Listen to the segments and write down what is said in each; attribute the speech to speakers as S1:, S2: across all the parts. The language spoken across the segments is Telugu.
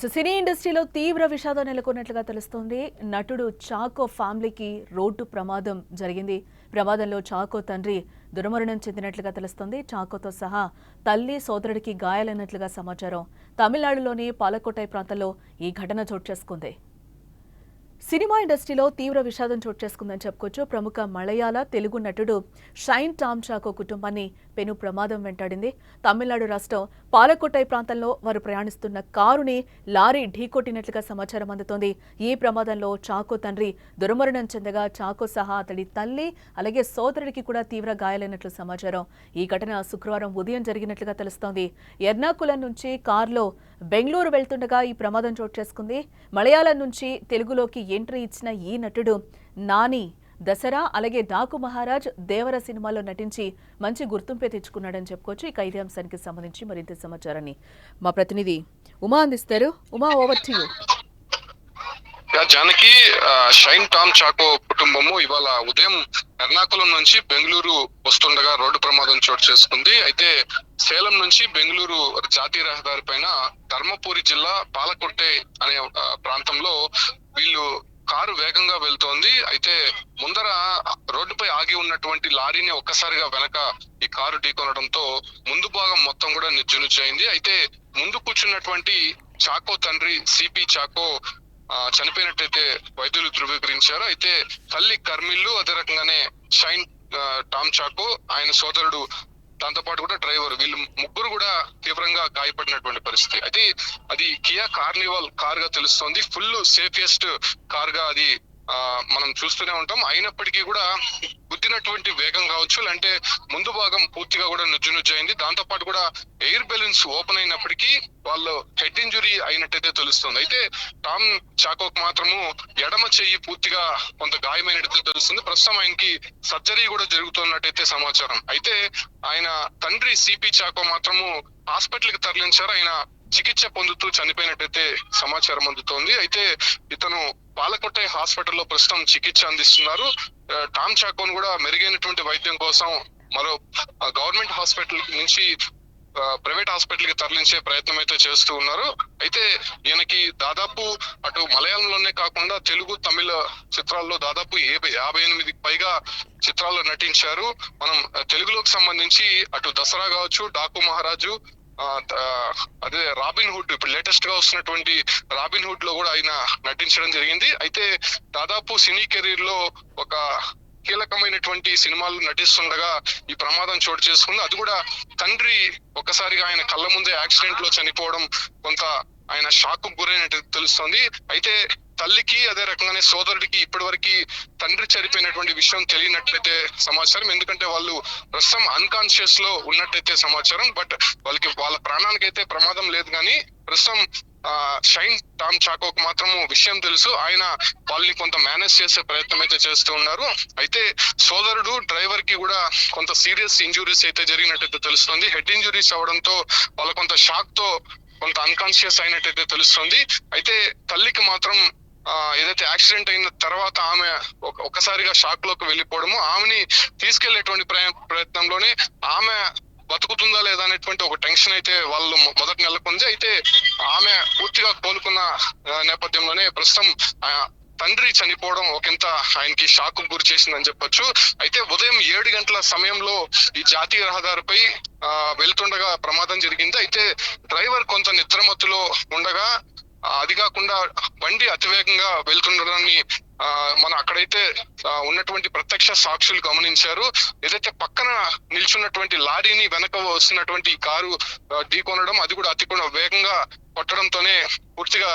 S1: సినీ ఇండస్ట్రీలో తీవ్ర విషాదం నెలకొన్నట్లుగా తెలుస్తోంది. నటుడు చాకో ఫ్యామిలీకి రోడ్డు ప్రమాదం జరిగింది. ప్రమాదంలో చాకో తండ్రి దుర్మరణం చెందినట్లుగా తెలుస్తోంది. చాకోతో సహా తల్లి, సోదరుడికి గాయాలైనట్లుగా సమాచారం. తమిళనాడులోని పాలకోటై ప్రాంతంలో ఈ ఘటన చోటు చేసుకుంది. సినిమా ఇండస్ట్రీలో తీవ్ర విషాదం చోటు చేసుకుందని చెప్పుకోవచ్చు. ప్రముఖ మలయాళ, తెలుగు నటుడు షైన్ టామ్ చాకో కుటుంబాన్ని పెను ప్రమాదం వెంటాడింది. తమిళనాడు రాష్ట్రం పాలకోటై ప్రాంతంలో వారు ప్రయాణిస్తున్న కారుని లారీ ఢీకొట్టినట్లుగా సమాచారం అందుతోంది. ఈ ప్రమాదంలో చాకో తండ్రి దుర్మరణం చెందగా చాకో సహా అతడి తల్లి అలాగే సోదరుడికి కూడా తీవ్ర గాయాలైనట్లు సమాచారం. ఈ ఘటన శుక్రవారం ఉదయం జరిగినట్లుగా తెలుస్తోంది. ఎర్నాకులం నుంచి కారులో బెంగళూరు వెళ్తుండగా ఈ ప్రమాదం చోటు చేసుకుంది. మలయాళం నుంచి తెలుగులోకి ఎంట్రీ ఇచ్చిన ఈ నటుడు నాని, దసరా అలాగే డాకు మహారాజ్, దేవర సినిమాల్లో నటించి మంచి గుర్తింపే తెచ్చుకున్నాడని చెప్పుకోవచ్చు. ఇక ఇదే అంశానికి సంబంధించి మరింత సమాచారాన్ని మా ప్రతినిధి ఉమా అందిస్తారు. Uma, over to you.
S2: Janaki, Shine Tom Chacko కుటుంబము ఇవాళ ఉదయం ఎర్నాకులం నుంచి బెంగళూరు వస్తుండగా రోడ్డు ప్రమాదం చోటు చేసుకుంది. అయితే సేలం నుంచి బెంగళూరు జాతీయ రహదారి పైన ధర్మపురి జిల్లా పాలకొట్టె అనే ప్రాంతంలో వీళ్ళు కారు వేగంగా వెళ్తోంది. అయితే ముందర రోడ్డుపై ఆగి ఉన్నటువంటి లారీని ఒక్కసారిగా వెనక ఈ కారు ఢీకొనడంతో ముందు భాగం మొత్తం కూడా నిజ్జునుజ్జయింది. అయితే ముందు కూర్చున్నటువంటి చాకో తండ్రి సిపి చాకో చనిపోయినట్టయితే వైద్యులు ధృవీకరించారు. అయితే తల్లి కర్మిల్లు, అదే రకంగానే షైన్ టామ్ చాకో, ఆయన సోదరుడు, దాంతో పాటు కూడా డ్రైవర్, వీళ్ళు ముగ్గురు కూడా తీవ్రంగా గాయపడినటువంటి పరిస్థితి. అయితే అది కియా కార్నివాల్ కార్ గా తెలుస్తోంది. ఫుల్ సేఫెస్ట్ కార్ గా అది మనం చూస్తూనే ఉంటాం. అయినప్పటికీ కూడా గుద్దినటువంటి వేగం కావచ్చు, అంటే ముందు భాగం పూర్తిగా కూడా నుజ్జునుజ్జయింది. దాంతో పాటు కూడా ఎయిర్ బెలూన్స్ ఓపెన్ అయినప్పటికీ వాళ్ళు హెడ్ ఇంజురీ అయినట్టయితే తెలుస్తుంది. అయితే టామ్ చాకోకు మాత్రము ఎడమ చెయ్యి పూర్తిగా కొంత గాయమైనట్టు తెలుస్తుంది. ప్రస్తుతం ఆయనకి సర్జరీ కూడా జరుగుతున్నట్టయితే సమాచారం. అయితే ఆయన తండ్రి సిపి చాకో మాత్రము హాస్పిటల్ కి తరలించారు. ఆయన చికిత్స పొందుతూ చనిపోయినట్టయితే సమాచారం అందుతోంది. అయితే ఇతను పాలకొట్టై హాస్పిటల్లో ప్రస్తుతం చికిత్స అందిస్తున్నారు. టామ్ చాకోను కూడా మెరుగైనటువంటి వైద్యం కోసం మరో గవర్నమెంట్ హాస్పిటల్ నుంచి ప్రైవేట్ హాస్పిటల్ కి తరలించే ప్రయత్నం అయితే చేస్తూ ఉన్నారు. అయితే ఈయనకి దాదాపు అటు మలయాళంలోనే కాకుండా తెలుగు, తమిళ చిత్రాల్లో దాదాపు 58 పైగా చిత్రాల్లో నటించారు. మనం తెలుగులోకి సంబంధించి అటు దసరా కావచ్చు, డాకు మహారాజు, అదే రాబిన్ హుడ్, ఇప్పుడు లేటెస్ట్ గా వస్తున్నటువంటి రాబిన్ హుడ్ లో కూడా ఆయన నటించడం జరిగింది. అయితే దాదాపు సినీ కెరీర్ లో ఒక కీలకమైనటువంటి సినిమాలు నటిస్తుండగా ఈ ప్రమాదం చోటు చేసుకుంది. అది కూడా తండ్రి ఒక్కసారిగా ఆయన కళ్ళ ముందే యాక్సిడెంట్ లో చనిపోవడం కొంత ఆయన షాక్ గురైనట్టు తెలుస్తోంది. అయితే తల్లికి, అదే రకంగానే సోదరుడికి ఇప్పటి తండ్రి చనిపోయినటువంటి విషయం తెలియనట్లయితే సమాచారం. ఎందుకంటే వాళ్ళు ప్రస్తుతం అన్కాన్షియస్ లో ఉన్నట్టయితే సమాచారం. బట్ వాళ్ళ ప్రాణానికి అయితే ప్రమాదం లేదు. కానీ ప్రస్తుతం షైన్ టామ్ చాకోకు మాత్రము విషయం తెలుసు. ఆయన వాళ్ళని కొంత మేనేజ్ చేసే ప్రయత్నం అయితే చేస్తూ ఉన్నారు. అయితే సోదరుడు, డ్రైవర్ కి కూడా కొంత సీరియస్ ఇంజురీస్ అయితే జరిగినట్టయితే తెలుస్తుంది. హెడ్ ఇంజురీస్ అవడంతో వాళ్ళ కొంత షాక్ తో కొంత అన్కాన్షియస్ అయినట్టయితే తెలుస్తుంది. అయితే తల్లికి మాత్రం ఏదైతే యాక్సిడెంట్ అయిన తర్వాత ఆమె ఒక్కసారిగా షాక్ లోకి వెళ్ళిపోవడము, ఆమెని తీసుకెళ్లేటువంటి ప్రయత్నంలోనే ఆమె బతుకుతుందా లేదా అనేటువంటి ఒక టెన్షన్ అయితే వాళ్ళు మొదటి నెలకొంది. అయితే ఆమె పూర్తిగా కోలుకున్న నేపథ్యంలోనే ప్రస్తుతం తండ్రి చనిపోవడం ఒకంత ఆయనకి షాక్ గురి చేసిందని చెప్పొచ్చు. అయితే ఉదయం 7 గంటల సమయంలో ఈ జాతీయ రహదారిపై వెళ్తుండగా ప్రమాదం జరిగింది. అయితే డ్రైవర్ కొంత నిద్రమత్తులో ఉండగా, అది కాకుండా బండి అతివేగంగా వెళ్తుండడాన్ని మనం అక్కడైతే ఉన్నటువంటి ప్రత్యక్ష సాక్షులు గమనించారు. ఏదైతే పక్కన నిల్చున్నటువంటి లారీని వెనక వస్తున్నటువంటి కారు ఢీకొనడం, అది కూడా అతి వేగంగా కొట్టడంతోనే పూర్తిగా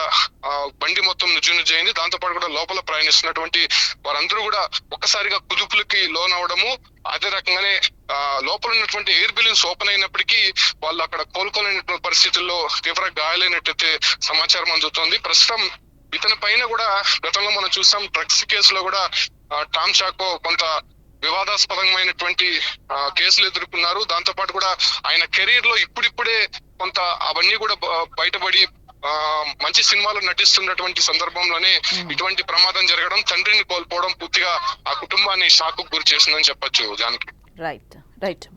S2: బండి మొత్తం నుజ్జునుజ్జయింది. దాంతో పాటు కూడా లోపల ప్రయాణిస్తున్నటువంటి వారందరూ కూడా ఒక్కసారిగా కుదుపులకి లోనవడము, అదే రకంగానే లోపల ఉన్నటువంటి ఎయిర్ బెలూన్స్ ఓపెన్ అయినప్పటికీ వాళ్ళు అక్కడ కోలుకోలేనటువంటి పరిస్థితుల్లో తీవ్ర గాయాలైనట్టయితే సమాచారం అందుతోంది. ప్రస్తుతం ఇతని పైన కూడా గతంలో మనం చూసాం, డ్రగ్స్ కేసులో కూడా టామ్ చాకో కొంత వివాదాస్పదమైనటువంటి కేసులు ఎదుర్కొన్నారు. దాంతో పాటు కూడా ఆయన కెరీర్ లో ఇప్పుడిప్పుడే కొంత అవన్నీ కూడా బయటపడి మంచి సినిమాలు నటిస్తున్నటువంటి సందర్భంలోనే ఇటువంటి ప్రమాదం జరగడం, తండ్రిని కోల్పోవడం పూర్తిగా ఆ కుటుంబాన్ని షాక్ గురి చేసిందని చెప్పొచ్చు. దానికి
S1: రైట్ రైట్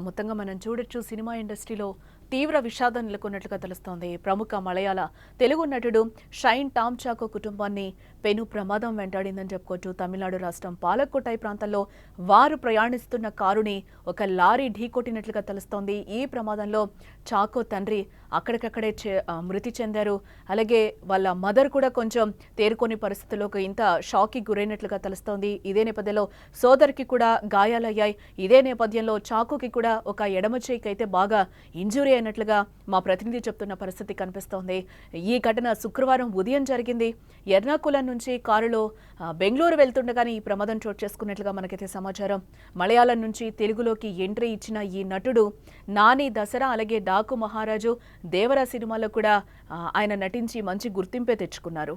S1: మొత్తంగా మనం చూడొచ్చు, సినిమా ఇండస్ట్రీలో తీవ్ర విషాదం నెలకొన్నట్లుగా తెలుస్తోంది. ప్రముఖ మలయాళ తెలుగు నటుడు షైన్ టామ్ చాకో కుటుంబాన్ని పెను ప్రమాదం వెంటాడిందని చెప్పుకోవచ్చు. తమిళనాడు రాష్ట్రం పాలక్కోటై ప్రాంతంలో వారు ప్రయాణిస్తున్న కారుని ఒక లారీ ఢీకొట్టినట్లుగా తెలుస్తోంది. ఈ ప్రమాదంలో చాకో తండ్రి అక్కడికక్కడే మృతి చెందారు. అలాగే వాళ్ళ మదర్ కూడా కొంచెం తేరుకొని పరిస్థితుల్లోకి ఇంత షాక్కి గురైనట్లుగా తెలుస్తోంది. ఇదే నేపథ్యంలో సోదరికి కూడా గాయాలయ్యాయి. ఇదే నేపథ్యంలో చాకోకి కూడా ఒక ఎడమ చేయికి అయితే బాగా ఇంజురీ అయినట్లుగా మా ప్రతినిధి చెప్తున్న పరిస్థితి కనిపిస్తోంది. ఈ ఘటన శుక్రవారం ఉదయం జరిగింది. ఎర్నాకులం నుంచి కారులో బెంగళూరు వెళ్తుండగానే ఈ ప్రమాదం చోటు చేసుకున్నట్లుగా మనకైతే సమాచారం. మలయాళం నుంచి తెలుగులోకి ఎంట్రీ ఇచ్చిన ఈ నటుడు నాని, దసరా అలాగే డాకు మహారాజు, దేవరా సినిమాలో కూడా ఆయన నటించి మంచి గుర్తింపే తెచ్చుకున్నారు.